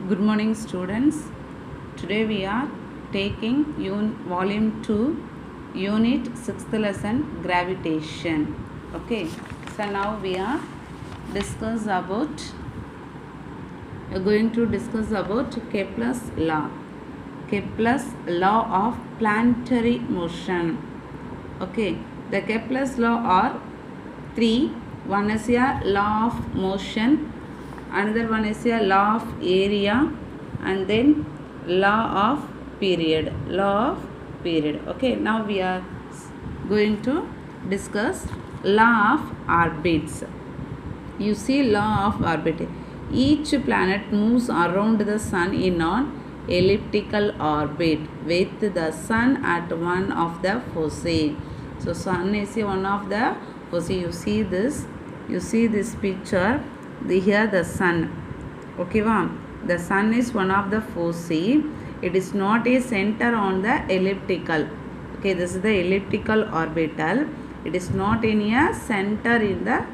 Good morning, students. Today we are taking volume 2, unit 6th lesson, gravitation. Okay, so now we are going to discuss about Kepler's law. Kepler's law of planetary motion. Okay, the Kepler's law are three. One is a law of motion, another one is a law of area, and then law of period. Okay, now we are going to discuss law of orbits. You see, law of orbit. Each planet moves around the sun in an elliptical orbit with the sun at one of the foci. So sun is one of the foci. You see this picture. Here the sun. Okay, the sun is one of the foci. It is not a center on the elliptical. Okay, this is the elliptical orbital. It is not in a center in the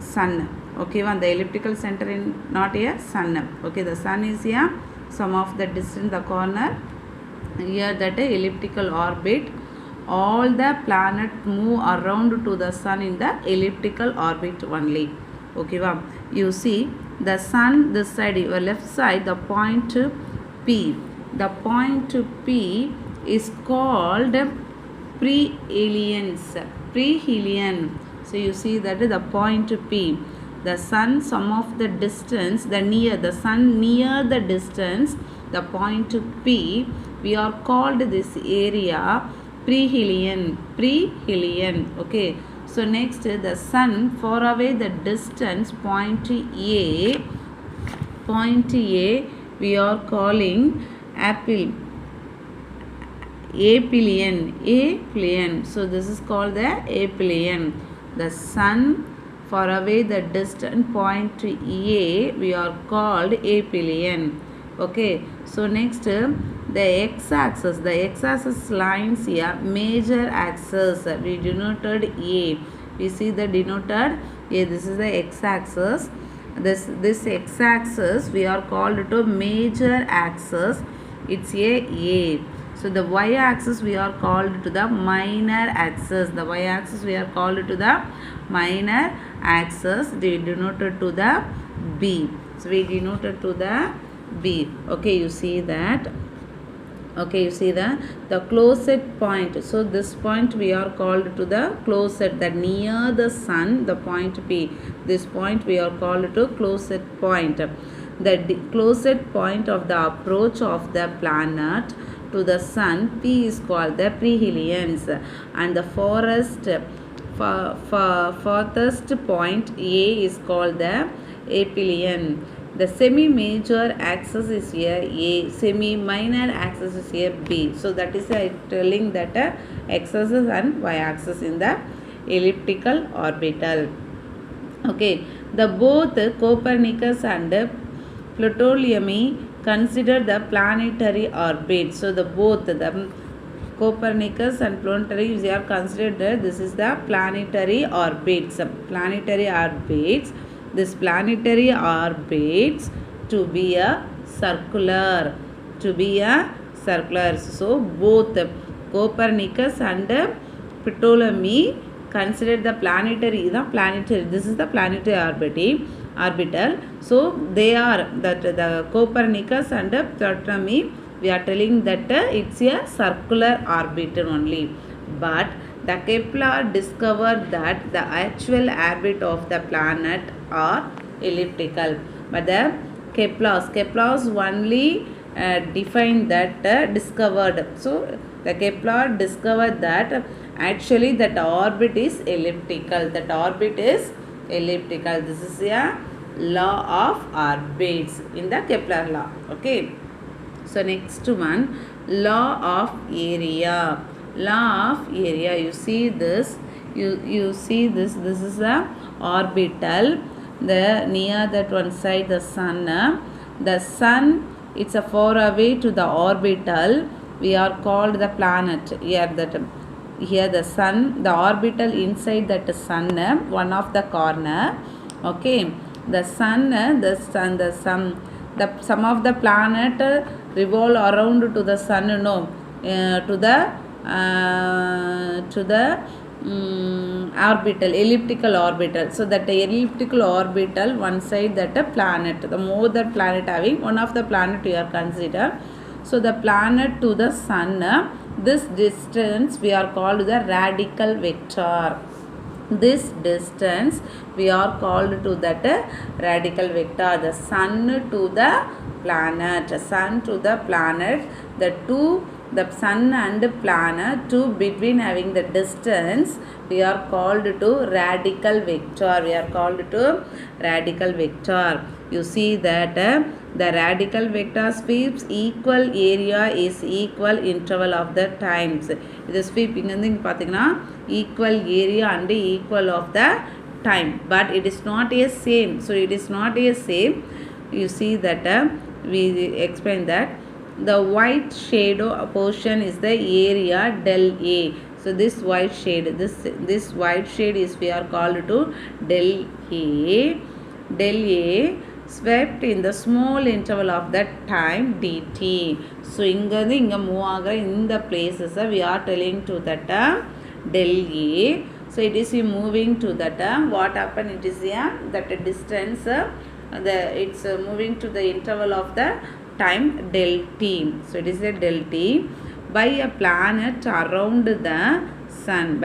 sun. Okay, the elliptical center in not a sun. Okay, the sun is here, some of the distance, the corner. Here that elliptical orbit. All the planets move around to the sun in the elliptical orbit only. Okay, you see the sun this side, your left side, the point P. The point P is called perihelion. So you see that the point P. The sun, some of the distance, the sun near the distance, the point P, we are called this area perihelion. Okay, so next the sun far away the distance, point A, we are calling aphelion. So this is called the aphelion. The sun far away the distant point A, we are called aphelion. Okay, so next the x-axis lines here, major axis, we denoted A. We see the denoted A. This is the x-axis. This x-axis we are called to major axis. It's A. So the y-axis we are called to the minor axis. The y-axis we are called to the minor axis. They denoted to the B. So we denoted to the B. Okay, you see that. Okay, you see the closest point. So this point we are called to the closest, that near the sun, the point P. This point we are called to closest point. The closest point of the approach of the planet to the sun, P, is called the perihelion, and the farthest point A is called the aphelion. The semi-major axis is here A, semi-minor axis is here B. So that is telling that x-axis and y-axis in the elliptical orbital. Okay, the both Copernicus and Ptolemy consider the planetary orbit. So the both the Copernicus and Ptolemy, they are considered this is the planetary orbits. This planetary orbits to be a circular. So both Copernicus and Ptolemy considered the planetary. This is the planetary orbital. So they are that the Copernicus and Ptolemy, we are telling that it's a circular orbit only. But the Kepler discovered that the actual orbit of the planet are elliptical. But the Kepler's only defined that discovered. So the Kepler discovered that actually that orbit is elliptical. This is a law of orbits in the Kepler law. Okay. So next one, law of area. You see this. You see this. This is a orbital. The near that one side the sun. The sun, it's a far away to the orbital. We are called the planet. Here the sun, the orbital inside that sun, one of the corner. Okay, The sun, the some of the planet revolve around to the sun, to the orbital, elliptical orbital. So that elliptical orbital, one side that a planet, the more that planet having, one of the planet you are consider. So the planet to the sun, this distance we are called the radical vector. This distance we are called to that radical vector. The sun to the planet, the sun and planet, two between having the distance, we are called to radical vector. You see that the radical vector sweeps equal area is equal interval of the times. This sweeping equal area and equal of the time, but it is not a same. So it is not a same. You see that we explain that the white shade portion is the area del A. So this white shade is we are called to del A swept in the small interval of that time dt. So inga move in the places we are telling to that del A. So it is moving to that what happened, it is that distance it's moving to the interval of the time del t. So it is a del t by a planet around the sun.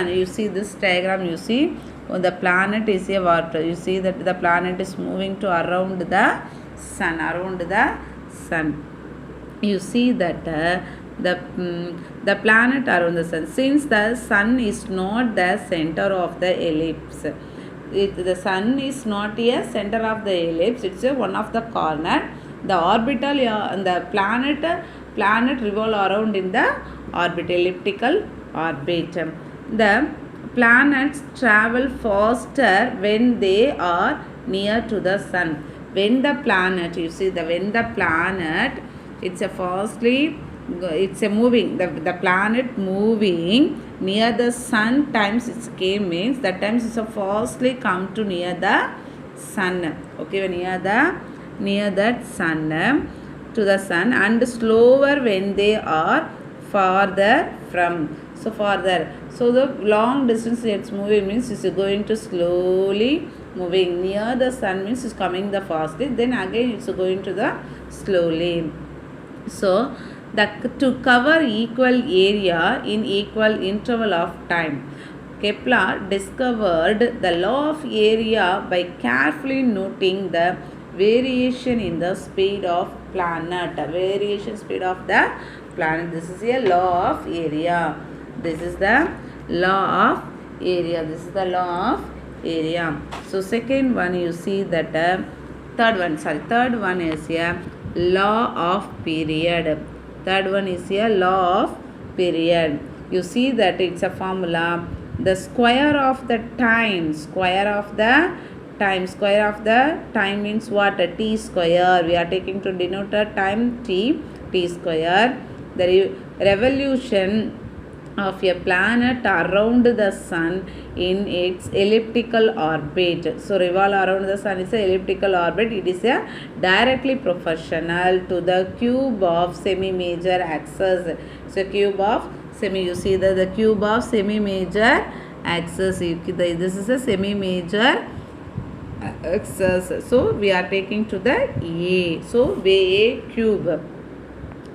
You see this diagram, you see the planet is a water. You see that the planet is moving to around the sun. You see that the planet around the sun, since the sun is not the center of the ellipse. The sun is not a center of the ellipse, it's one of the corner. The orbital and the planet revolve around in the elliptical orbit. The planets travel faster when they are near to the sun. When the planet, you see it's a moving, the planet moving near the sun times its came means that times it's a fastly come to near the sun. Okay, near that sun to the sun, and slower when they are farther from. So the long distance it's moving means it's going to slowly moving. Near the sun means it's coming the fastly, then again it's going to the slowly. So to cover equal area in equal interval of time, Kepler discovered the law of area by carefully noting the variation in the speed of planet. This is a law of area. This is the law of area. So second one, you see that third one is a law of period. Third one is a law of period. You see that it's a formula. The square of the time means what? T square. We are taking to denote a time t square. The revolution of a planet around the sun in its elliptical orbit. So revolve around the sun is a elliptical orbit. It is a directly proportional to the cube of semi-major axis. So cube of you see the cube of semi-major axis. This is a semi-major axis. So we are taking to the A. So A cube.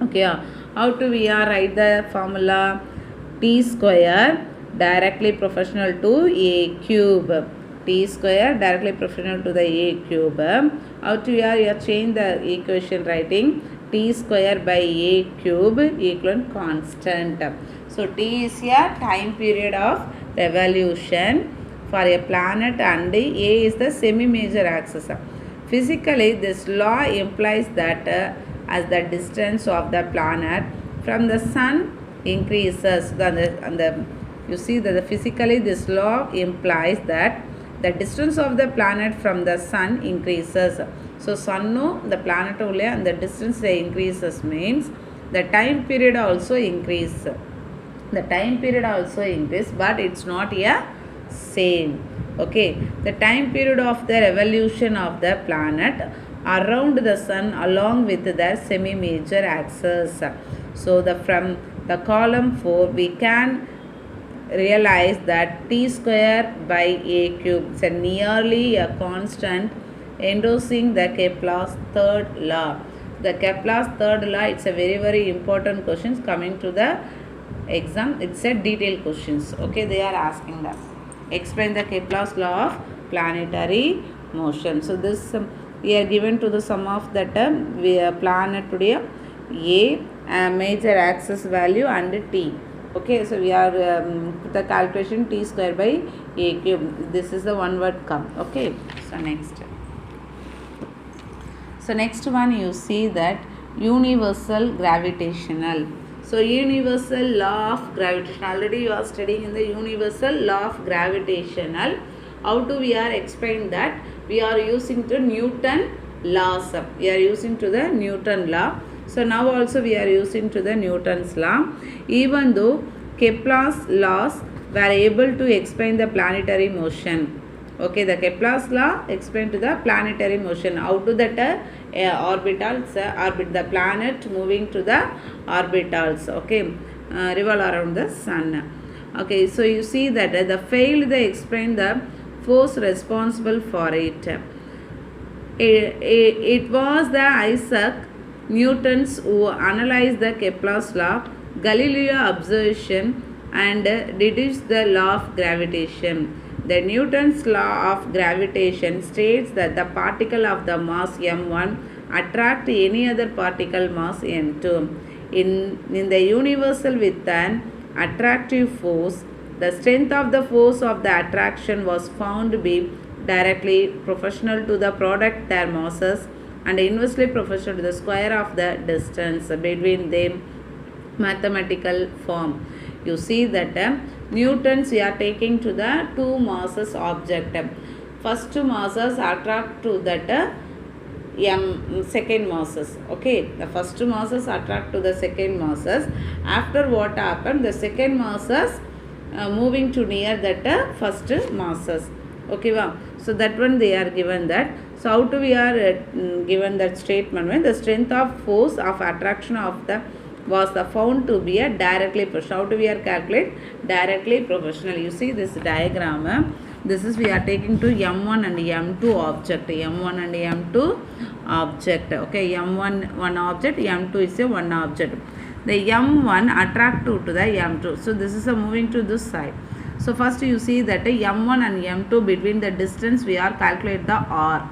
Okay. How to we are write the formula? T square directly proportional to A cube. T square directly proportional to the A cube. How to we are change the equation writing? T square by A cube equal constant. So T is a time period of revolution for a planet and A is the semi-major axis. Physically, this law implies that as the distance of the planet from the sun increases, you see that physically this law implies that the distance of the planet from the sun increases. So sun the planet and the distance increases means the time period also increase. But it's not a same. Okay, the time period of the revolution of the planet around the sun along with the semi-major axis. So from the column 4 we can realize that t square by a cube is nearly a constant endorsing the Kepler's third law. The Kepler's third law, it's a very important questions coming to the exam. It's a detailed questions. Okay, they are asking that. Explain the Kepler's law of planetary motion. So this we are given to the sum of that planet today a major axis value and t. Okay, so we are the calculation t square by a cube. This is the one word come. Okay, so next one you see that universal gravitational. So universal law of gravitation, already you are studying in the universal law of gravitational. How do we are explain that? We are using the Newton laws. We are using to the Newton law. So now also we are using to the Newton's law. Even though Kepler's laws were able to explain the planetary motion. Okay, the Kepler's law explained to the planetary motion. How to that orbitals orbit the planet moving to the orbitals. Okay, revolve around the sun. Okay, so you see that the failed they explain the force responsible for it. It was the Isaac Newton's who analyzed the Kepler's law, Galileo observation and deduced the law of gravitation. The Newton's law of gravitation states that the particle of the mass m1 attract any other particle mass m2. In the universal with an attractive force, the strength of the force of the attraction was found to be directly proportional to the product their masses and inversely proportional to the square of the distance between them mathematical form. You see that Newton's we are taking to the two masses object. First masses attract to that second masses. Okay, the first masses attract to the second masses. After what happened, the second masses moving to near that first masses. Okay, wow. So that one they are given that. So how to we are given that statement when the strength of force of attraction of the was the found to be a directly proportional. How do we are calculate? Directly proportional. You see this diagram. This is we are taking to M1 and M2 object. M1 and M2 object. Okay, M1 one object, M2 is a one object. The M1 attract to the M2. So this is a moving to this side. So first you see that M1 and M2 between the distance we are calculate the R.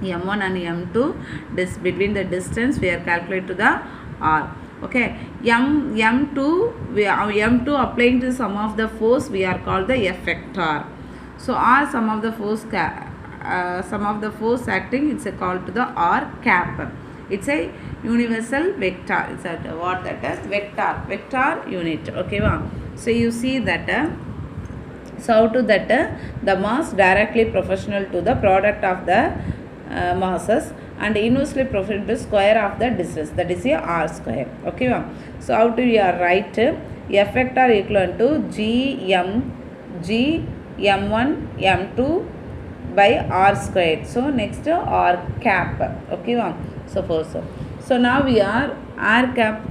M1 and M2 between the distance we are calculate to the R. Okay, M2 we are M2 applying to some of the force we are called the effector. So R some of the force acting it's called to the R cap. It's a universal vector. It's a what that is vector unit. Okay, wow. So you see that so how to that the mass directly proportional to the product of the masses and inversely proportional to square of the distance, that is a R square. Okay, ma'am. So how do we write effector equivalent to Gm1 M2 by R squared. So next R cap. Okay, ma'am. Suppose so now we are R cap.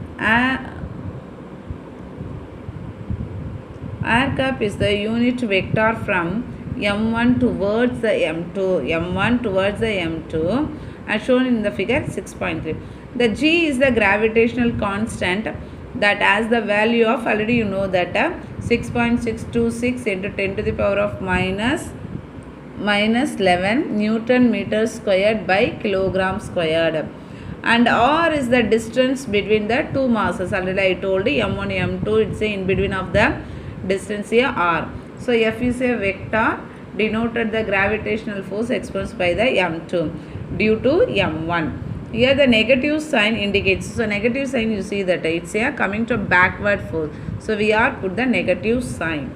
R cap is the unit vector from M1 towards the M2 as shown in the figure 6.3. The G is the gravitational constant that has the value of, already you know that 6.626 into 10 to the power of minus 11 Newton meter squared by kilogram squared. And R is the distance between the two masses. Already I told you M1 M2 it's in between of the distance here R. So F is a vector denoted the gravitational force experienced by the M2 due to M1. Here the negative sign indicates, so negative sign you see that it's here coming to backward force. So we are put the negative sign.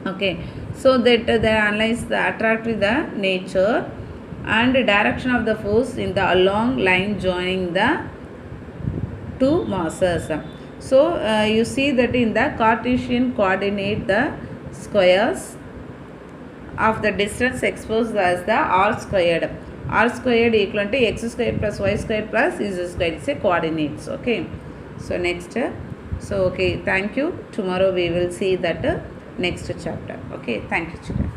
Okay, so that they analyze the attractive the nature and direction of the force in the along line joining the two masses. So you see that in the Cartesian coordinate the squares of the distance exposed as the r squared. R squared equal to x squared plus y squared plus z squared. It's a coordinates. Okay. So next. So okay. Thank you. Tomorrow we will see that next chapter. Okay. Thank you, children.